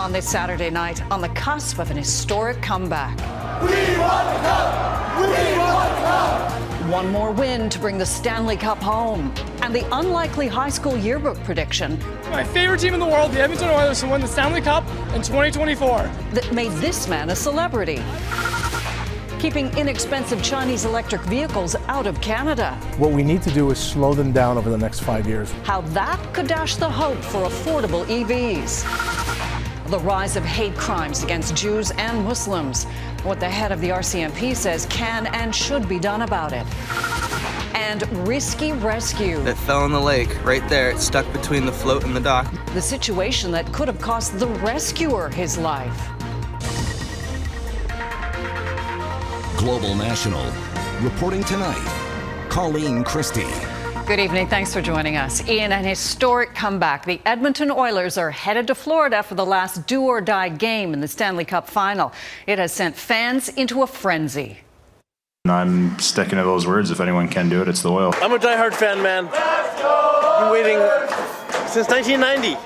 on this Saturday night on the cusp of an historic comeback. We want the cup! We want the cup! One more win to bring the Stanley Cup home. And the unlikely high school yearbook prediction. My favorite team in the world, the Edmonton Oilers, to win the Stanley Cup in 2024. That made this man a celebrity. Keeping inexpensive Chinese electric vehicles out of Canada. What we need to do is slow them down over the next 5 years. How that could dash the hope for affordable EVs. The rise of hate crimes against Jews and Muslims. What the head of the RCMP says can and should be done about it. And risky rescue. That fell in the lake, right there. It's stuck between the float and the dock. The situation that could have cost the rescuer his life. Global National. Reporting tonight, Colleen Christie. Good evening. Thanks for joining us. In an historic comeback, the Edmonton Oilers are headed to Florida for the last do-or-die game in the Stanley Cup final. It has sent fans into a frenzy. I'm sticking to those words. If anyone can do it, it's the Oil. I'm a diehard fan, man. I've been waiting since 1990.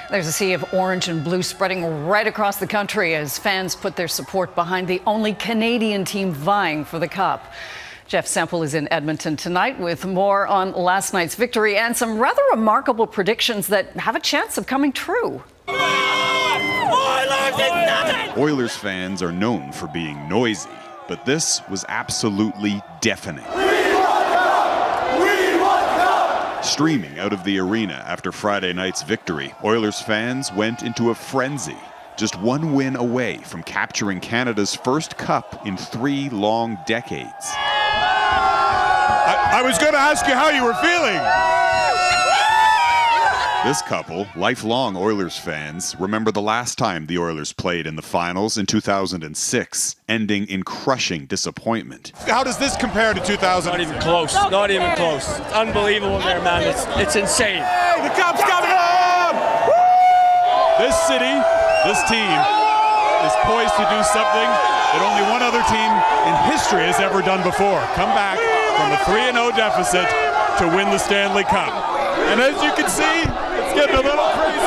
There's a sea of orange and blue spreading right across the country as fans put their support behind the only Canadian team vying for the Cup. Jeff Semple is in Edmonton tonight with more on last night's victory and some rather remarkable predictions that have a chance of coming true. Oilers fans are known for being noisy, but this was absolutely deafening. Streaming out of the arena after Friday night's victory, Oilers fans went into a frenzy. Just one win away from capturing Canada's first cup in 3 long decades. I was going to ask you how you were feeling. This couple, lifelong Oilers fans, remember the last time the Oilers played in the finals in 2006, ending in crushing disappointment. How does this compare to 2000? Not even close. Not even close. It's unbelievable there, man. It's insane. Hey, the Cup's coming home! This city, this team, is poised to do something that only one other team in history has ever done before. Come back from a 3-0 deficit to win the Stanley Cup. And as you can see, it's getting a little crazy.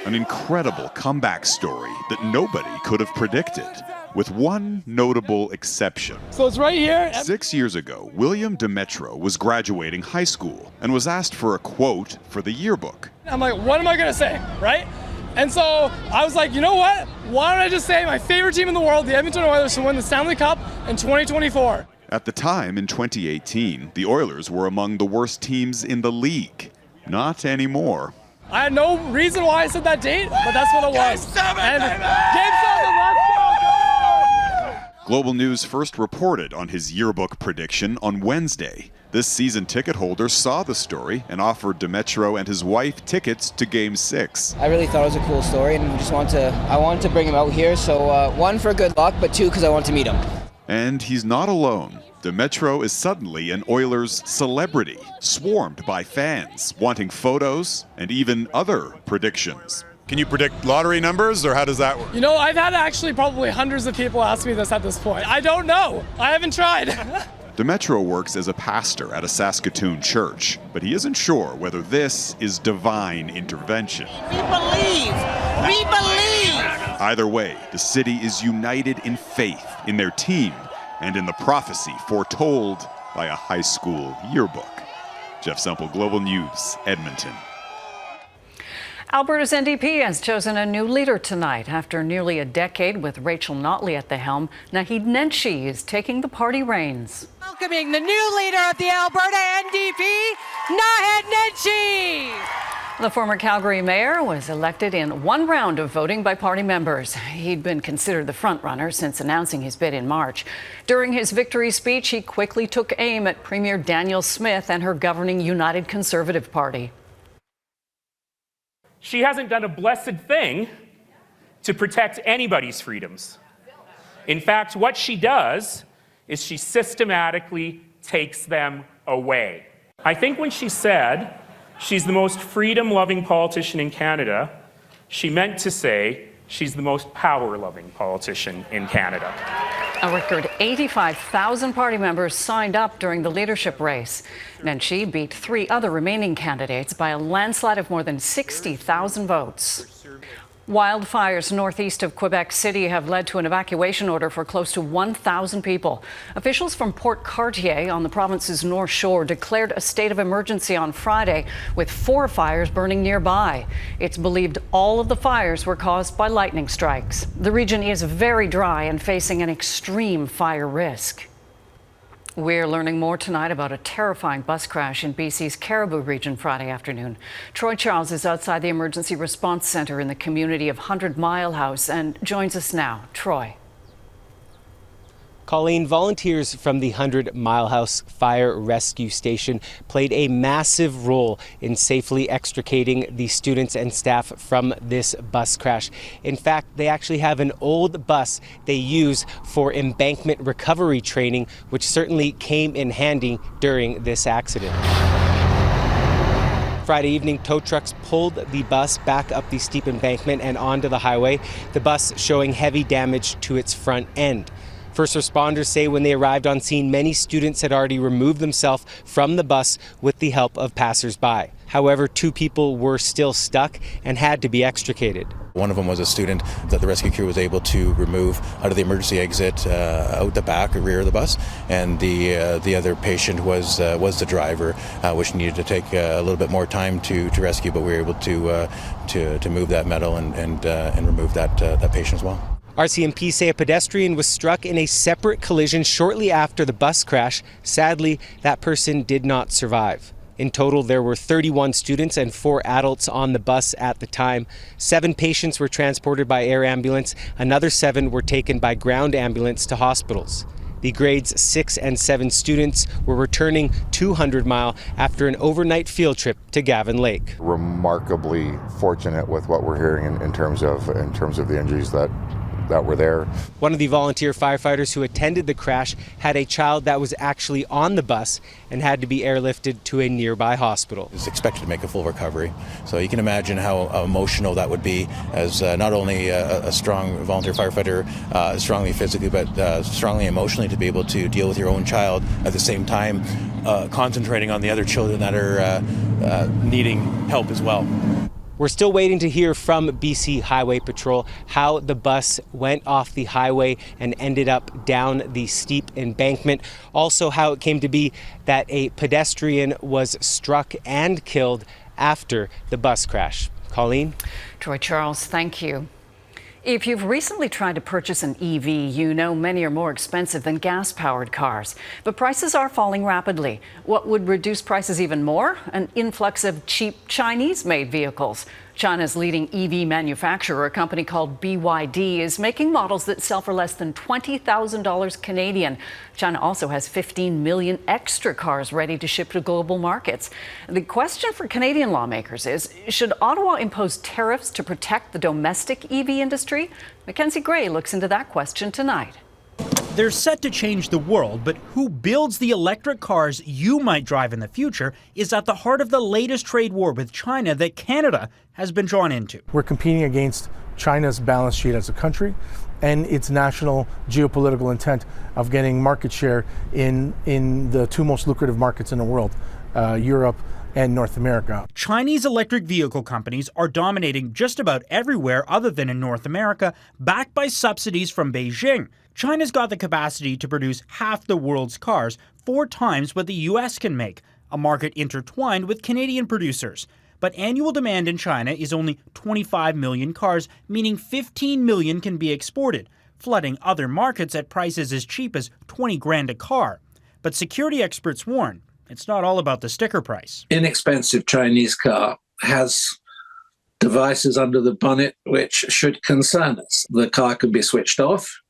An incredible comeback story that nobody could have predicted, with one notable exception. So it's right here. 6 years ago, William Demetro was graduating high school and was asked for a quote for the yearbook. I'm like, what am I going to say, right? And so I was like, you know what? Why don't I just say my favorite team in the world, the Edmonton Oilers, to win the Stanley Cup in 2024? At the time, in 2018, the Oilers were among the worst teams in the league. Not anymore. I had no reason why I said that date, but that's what it was. Game 7, and Game 7, let's go! Global News first reported on his yearbook prediction on Wednesday. This season ticket holder saw the story and offered Demetro and his wife tickets to Game 6. I really thought it was a cool story, and I wanted to bring him out here. So 1, for good luck, but 2, because I want to meet him. And he's not alone. Demetro is suddenly an Oilers celebrity, swarmed by fans wanting photos and even other predictions. Can you predict lottery numbers, or how does that work? You know, I've had actually probably hundreds of people ask me this at this point. I don't know. I haven't tried. Demetro works as a pastor at a Saskatoon church, but he isn't sure whether this is divine intervention. We believe! We believe! Either way, the city is united in faith in their team and in the prophecy foretold by a high school yearbook. Jeff Semple, Global News, Edmonton. Alberta's NDP has chosen a new leader tonight. After nearly a decade with Rachel Notley at the helm, Naheed Nenshi is taking the party reins. Welcoming the new leader of the Alberta NDP, Naheed Nenshi. The former Calgary mayor was elected in one round of voting by party members. He'd been considered the frontrunner since announcing his bid in March. During his victory speech, he quickly took aim at Premier Danielle Smith and her governing United Conservative Party. She hasn't done a blessed thing to protect anybody's freedoms. In fact, what she does is she systematically takes them away. I think when she said she's the most freedom-loving politician in Canada, she meant to say she's the most power-loving politician in Canada. A record 85,000 party members signed up during the leadership race. Nenshi beat 3 other remaining candidates by a landslide of more than 60,000 votes. Wildfires northeast of Quebec City have led to an evacuation order for close to 1,000 people. Officials from Port Cartier on the province's North Shore declared a state of emergency on Friday, with 4 fires burning nearby. It's believed all of the fires were caused by lightning strikes. The region is very dry and facing an extreme fire risk. We're learning more tonight about a terrifying bus crash in BC's Caribou region Friday afternoon. Troy Charles is outside the Emergency Response Centre in the community of 100 Mile House and joins us now. Troy. Colleen, volunteers from the 100 Mile House Fire Rescue Station played a massive role in safely extricating the students and staff from this bus crash. In fact, they actually have an old bus they use for embankment recovery training, which certainly came in handy during this accident. Friday evening, tow trucks pulled the bus back up the steep embankment and onto the highway, the bus showing heavy damage to its front end. First responders say when they arrived on scene, many students had already removed themselves from the bus with the help of passersby. However, 2 people were still stuck and had to be extricated. One of them was a student that the rescue crew was able to remove out of the emergency exit out the back or rear of the bus, and the other patient was the driver, which needed to take a little bit more time to rescue, but we were able to move that metal and remove that patient as well. RCMP say a pedestrian was struck in a separate collision shortly after the bus crash. Sadly, that person did not survive. In total, there were 31 students and 4 adults on the bus at the time. 7 patients were transported by air ambulance. Another 7 were taken by ground ambulance to hospitals. The grades 6 and 7 students were returning 200 Mile after an overnight field trip to Gavin Lake. Remarkably fortunate with what we're hearing in terms of the injuries that were there. One of the volunteer firefighters who attended the crash had a child that was actually on the bus and had to be airlifted to a nearby hospital. It's expected to make a full recovery. So you can imagine how emotional that would be as not only a strong volunteer firefighter, strongly physically, but strongly emotionally, to be able to deal with your own child at the same time, concentrating on the other children that are needing help as well. We're still waiting to hear from BC Highway Patrol how the bus went off the highway and ended up down the steep embankment. Also, how it came to be that a pedestrian was struck and killed after the bus crash. Colleen? Troy Charles, thank you. If you've recently tried to purchase an EV, you know many are more expensive than gas-powered cars. But prices are falling rapidly. What would reduce prices even more? An influx of cheap Chinese-made vehicles. China's leading EV manufacturer, a company called BYD, is making models that sell for less than $20,000 Canadian. China also has 15 million extra cars ready to ship to global markets. The question for Canadian lawmakers is, should Ottawa impose tariffs to protect the domestic EV industry? Mackenzie Gray looks into that question tonight. They're set to change the world, but who builds the electric cars you might drive in the future is at the heart of the latest trade war with China that Canada has been drawn into. We're competing against China's balance sheet as a country and its national geopolitical intent of getting market share in the 2 most lucrative markets in the world, Europe and North America. Chinese electric vehicle companies are dominating just about everywhere other than in North America, backed by subsidies from Beijing. China's got the capacity to produce half the world's cars, 4 times what the US can make, a market intertwined with Canadian producers. But annual demand in China is only 25 million cars, meaning 15 million can be exported, flooding other markets at prices as cheap as 20 grand a car. But security experts warn, it's not all about the sticker price. Inexpensive Chinese car has devices under the bonnet which should concern us. The car can be switched off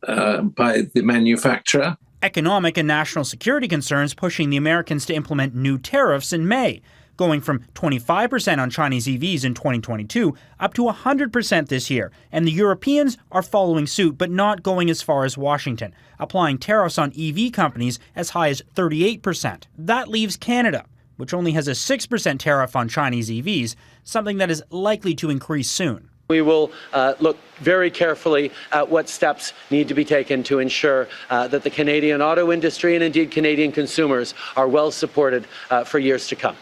by the manufacturer. Economic and national security concerns pushing the Americans to implement new tariffs in May, going from 25% on Chinese EVs in 2022 up to 100% this year. And the Europeans are following suit, but not going as far as Washington, applying tariffs on EV companies as high as 38%. That leaves Canada, which only has a 6% tariff on Chinese EVs, something that is likely to increase soon. We will look very carefully at what steps need to be taken to ensure that the Canadian auto industry and indeed Canadian consumers are well supported for years to come.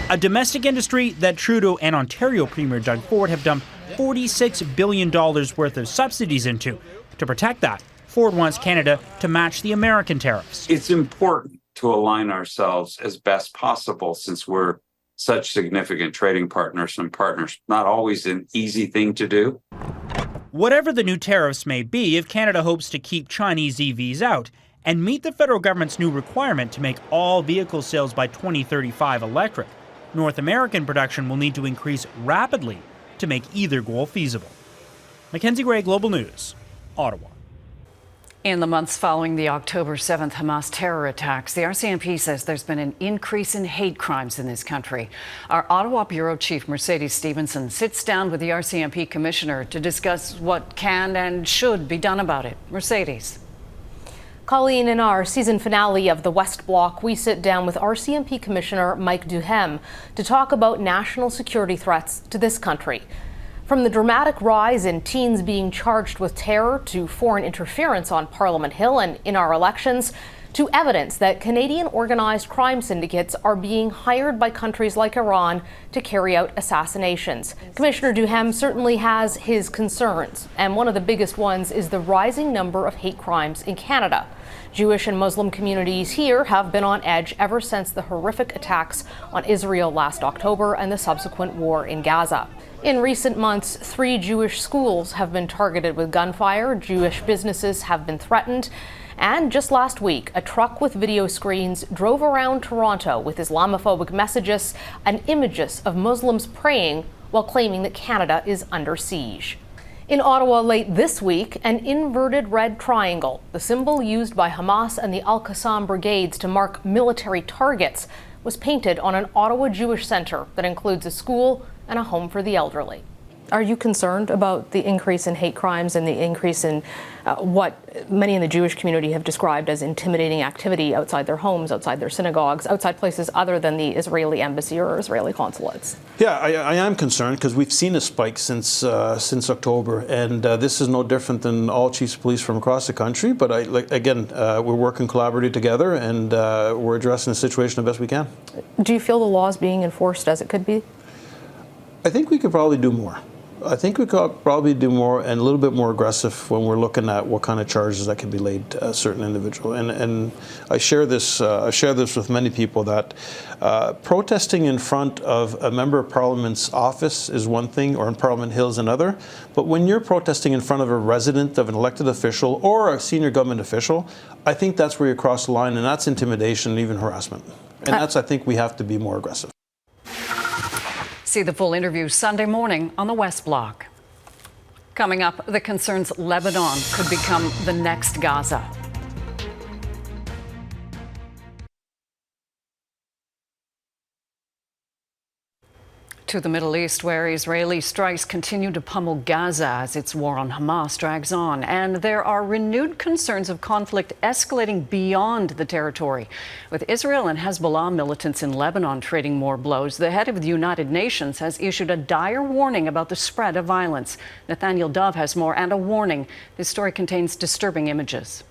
A domestic industry that Trudeau and Ontario Premier Doug Ford have dumped $46 billion worth of subsidies into. To protect that, Ford wants Canada to match the American tariffs. It's important to align ourselves as best possible since we're such significant trading partners and partners. Not always an easy thing to do. Whatever the new tariffs may be, if Canada hopes to keep Chinese EVs out and meet the federal government's new requirement to make all vehicle sales by 2035 electric, North American production will need to increase rapidly to make either goal feasible. Mackenzie Gray, Global News, Ottawa. In the months following the October 7th Hamas terror attacks, the RCMP says there's been an increase in hate crimes in this country. Our Ottawa Bureau Chief Mercedes Stevenson sits down with the RCMP Commissioner to discuss what can and should be done about it. Mercedes. Colleen, in our season finale of the West Block, we sit down with RCMP Commissioner Mike Duhem to talk about national security threats to this country. From the dramatic rise in teens being charged with terror to foreign interference on Parliament Hill and in our elections, to evidence that Canadian organized crime syndicates are being hired by countries like Iran to carry out assassinations. Commissioner Duhem certainly has his concerns, and one of the biggest ones is the rising number of hate crimes in Canada. Jewish and Muslim communities here have been on edge ever since the horrific attacks on Israel last October and the subsequent war in Gaza. In recent months, 3 Jewish schools have been targeted with gunfire, Jewish businesses have been threatened, and just last week, a truck with video screens drove around Toronto with Islamophobic messages and images of Muslims praying while claiming that Canada is under siege. In Ottawa late this week, an inverted red triangle, the symbol used by Hamas and the Al-Qassam brigades to mark military targets, was painted on an Ottawa Jewish center that includes a school and a home for the elderly. Are you concerned about the increase in hate crimes and the increase in what many in the Jewish community have described as intimidating activity outside their homes, outside their synagogues, outside places other than the Israeli embassy or Israeli consulates? Yeah, I am concerned because we've seen a spike since October, and this is no different than all chiefs of police from across the country. But we're working collaboratively together, and we're addressing the situation the best we can. Do you feel the law is being enforced as it could be? I think we could probably do more. I think we could probably do more and a little bit more aggressive when we're looking at what kind of charges that can be laid to a certain individual. And I share this with many people that protesting in front of a member of Parliament's office is one thing, or in Parliament Hill is another. But when you're protesting in front of a resident of an elected official or a senior government official, I think that's where you cross the line, and that's intimidation and even harassment. And that's, I think, we have to be more aggressive. See the full interview Sunday morning on the West Block. Coming up, the concerns Lebanon could become the next Gaza. To the Middle East, where Israeli strikes continue to pummel Gaza as its war on Hamas drags on. And there are renewed concerns of conflict escalating beyond the territory. With Israel and Hezbollah militants in Lebanon trading more blows, the head of the United Nations has issued a dire warning about the spread of violence. Nathaniel Dove has more and a warning. This story contains disturbing images.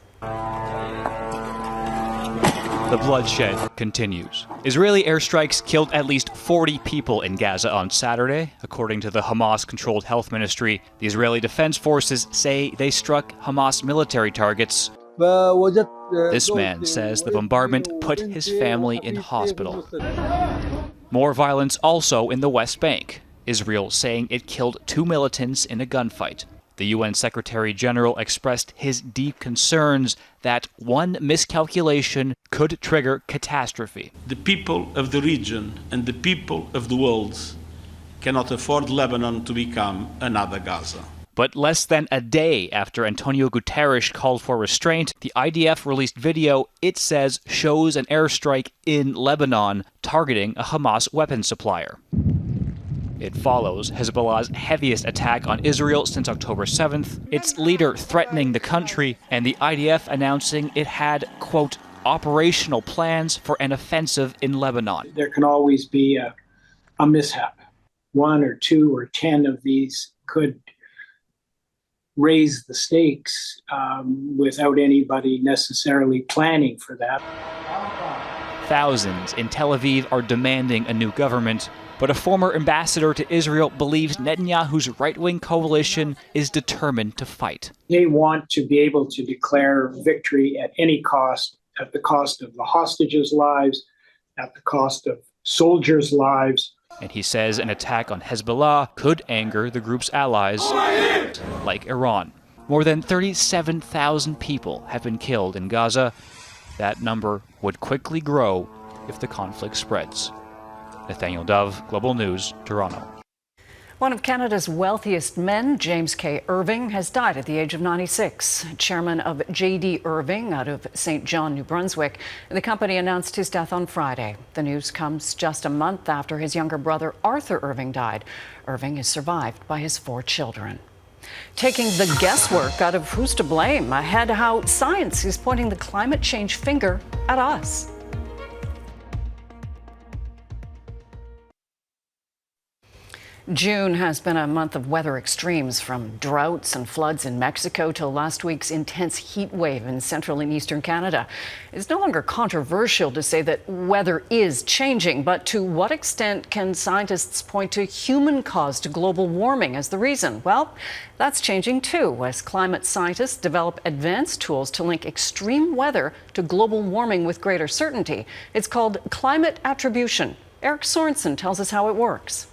The bloodshed continues. Israeli airstrikes killed at least 40 people in Gaza on Saturday, according to the Hamas-controlled health ministry. The Israeli Defense Forces say they struck Hamas military targets. This man says the bombardment put his family in hospital. More violence also in the West Bank. Israel saying it killed 2 militants in a gunfight. The UN Secretary General expressed his deep concerns that one miscalculation could trigger catastrophe. The people of the region and the people of the world cannot afford Lebanon to become another Gaza. But less than a day after Antonio Guterres called for restraint, the IDF released video it says shows an airstrike in Lebanon targeting a Hamas weapons supplier. It follows Hezbollah's heaviest attack on Israel since October 7th, its leader threatening the country, and the IDF announcing it had, quote, operational plans for an offensive in Lebanon. There can always be a mishap. 1 or 2 or 10 of these could raise the stakes without anybody necessarily planning for that. Thousands in Tel Aviv are demanding a new government, but a former ambassador to Israel believes Netanyahu's right-wing coalition is determined to fight. They want to be able to declare victory at any cost, at the cost of the hostages' lives, at the cost of soldiers' lives. And he says an attack on Hezbollah could anger the group's allies, like Iran. More than 37,000 people have been killed in Gaza. That number would quickly grow if the conflict spreads. Nathaniel Dove, Global News, Toronto. One of Canada's wealthiest men, James K. Irving, has died at the age of 96. Chairman of J.D. Irving out of St. John, New Brunswick, the company announced his death on Friday. The news comes just a month after his younger brother, Arthur Irving, died. Irving is survived by his 4 children. Taking the guesswork out of who's to blame ahead how science is pointing the climate change finger at us. June has been a month of weather extremes, from droughts and floods in Mexico to last week's intense heat wave in central and eastern Canada. It's no longer controversial to say that weather is changing, but to what extent can scientists point to human-caused global warming as the reason? Well, that's changing too, as climate scientists develop advanced tools to link extreme weather to global warming with greater certainty. It's called climate attribution. Eric Sorensen tells us how it works.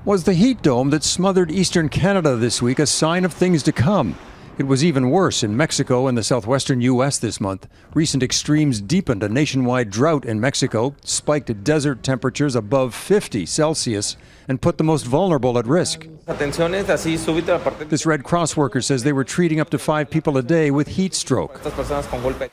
Was the heat dome that smothered eastern Canada this week a sign of things to come? It was even worse in Mexico and the southwestern U.S. this month. Recent extremes deepened a nationwide drought in Mexico, spiked desert temperatures above 50 Celsius, and put the most vulnerable at risk. This Red Cross worker says they were treating up to 5 people a day with heat stroke.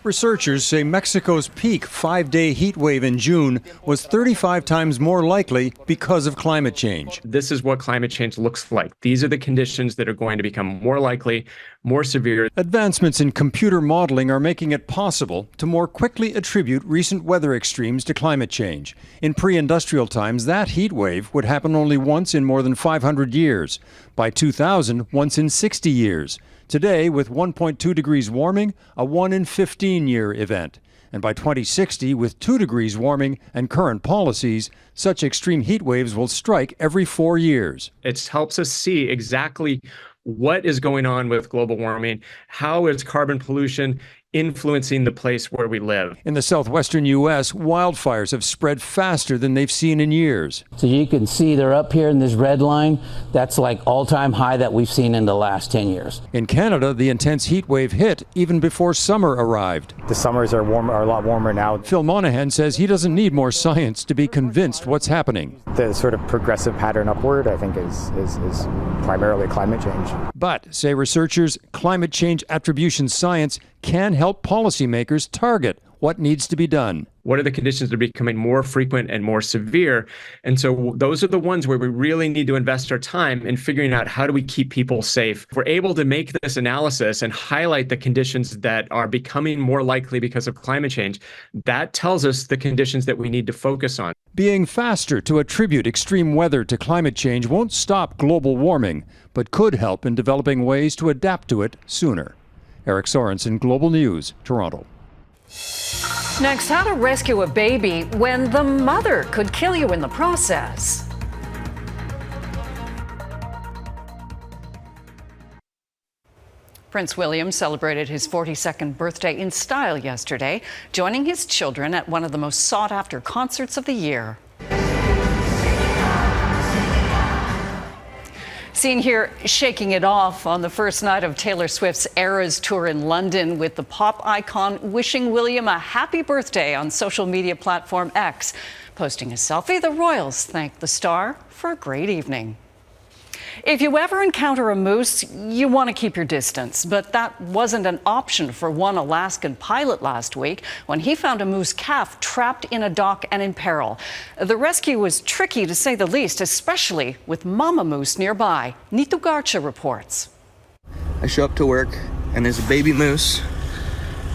Researchers say Mexico's peak 5-day heat wave in June was 35 times more likely because of climate change. This is what climate change looks like. These are the conditions that are going to become more likely, more severe. Advancements in computer modeling are making it possible to more quickly attribute recent weather extremes to climate change. In pre-industrial times, that heat wave would happen only once in more than 500 years. By 2000, once in 60 years. Today, with 1.2 degrees warming, a 1 in 15-year event. And by 2060, with 2 degrees warming and current policies, such extreme heat waves will strike every 4 years. It helps us see exactly what is going on with global warming, how is carbon pollution influencing the place where we live. In the southwestern U.S., wildfires have spread faster than they've seen in years. So you can see they're up here in this red line. That's like all-time high that we've seen in the last 10 years. In Canada, the intense heat wave hit even before summer arrived. The summers are a lot warmer now. Phil Monahan says he doesn't need more science to be convinced what's happening. The sort of progressive pattern upward, I think, is primarily climate change. But, say researchers, climate change attribution science can help policymakers target what needs to be done. What are the conditions that are becoming more frequent and more severe? And so those are the ones where we really need to invest our time in figuring out how do we keep people safe. If we're able to make this analysis and highlight the conditions that are becoming more likely because of climate change, that tells us the conditions that we need to focus on. Being faster to attribute extreme weather to climate change won't stop global warming, but could help in developing ways to adapt to it sooner. Eric Sorensen, Global News, Toronto. Next, how to rescue a baby when the mother could kill you in the process. Prince William celebrated his 42nd birthday in style yesterday, joining his children at one of the most sought-after concerts of the year. Seen here shaking it off on the first night of Taylor Swift's Eras tour in London, with the pop icon wishing William a happy birthday on social media platform X. Posting a selfie, the royals thanked the star for a great evening. If you ever encounter a moose, you want to keep your distance, but that wasn't an option for one Alaskan pilot last week when he found a moose calf trapped in a dock and in peril. The rescue was tricky, to say the least, especially with mama moose nearby. Neetu Garcha reports. I show up to work and there's a baby moose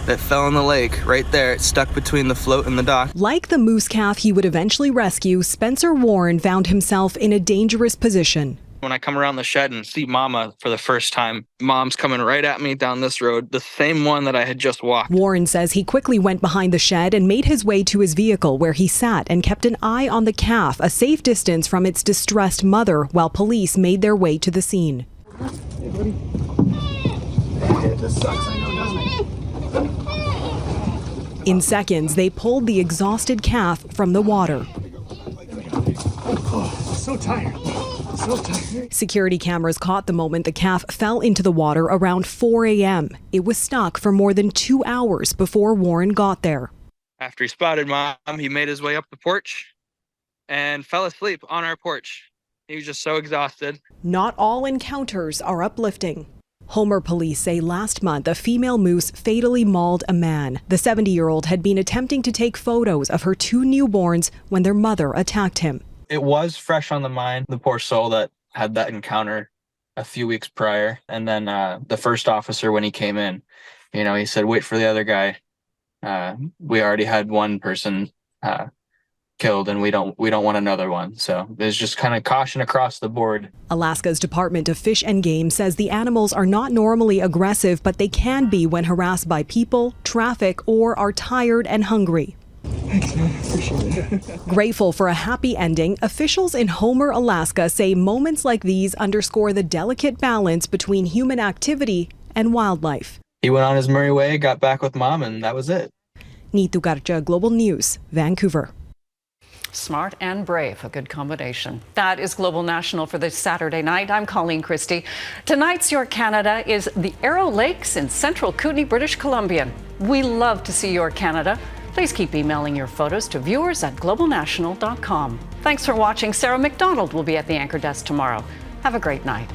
that fell in the lake right there. It's stuck between the float and the dock. Like the moose calf he would eventually rescue, Spencer Warren found himself in a dangerous position. When I come around the shed and see Mama for the first time, Mom's coming right at me down this road, the same one that I had just walked. Warren says he quickly went behind the shed and made his way to his vehicle, where he sat and kept an eye on the calf, a safe distance from its distressed mother, while police made their way to the scene. Hey, buddy. It just sucks, I know, doesn't it? In seconds, they pulled the exhausted calf from the water. Oh, so tired. So tired. Security cameras caught the moment the calf fell into the water around 4 a.m. It was stuck for more than 2 hours before Warren got there. After he spotted Mom, he made his way up the porch and fell asleep on our porch. He was just so exhausted. Not all encounters are uplifting. Homer police say last month a female moose fatally mauled a man. The 70-year-old had been attempting to take photos of her 2 newborns when their mother attacked him. It was fresh on the mind, the poor soul that had that encounter a few weeks prior. And then the first officer, when he came in, he said, wait for the other guy. We already had one person killed, and we don't want another one. So there's just kind of caution across the board. Alaska's Department of Fish and Game says the animals are not normally aggressive, but they can be when harassed by people, traffic, or are tired and hungry. Thanks, man. Appreciate it. Grateful for a happy ending, officials in Homer, Alaska say moments like these underscore the delicate balance between human activity and wildlife. He went on his merry way, got back with Mom, and that was it. Nitu Garcha, Global News, Vancouver. Smart and brave, a good combination. That is Global National for this Saturday night. I'm Colleen Christie. Tonight's Your Canada is the Arrow Lakes in central Kootenay, British Columbia. We love to see your Canada. Please keep emailing your photos to viewers@globalnational.com. Thanks for watching. Sarah McDonald will be at the anchor desk tomorrow. Have a great night.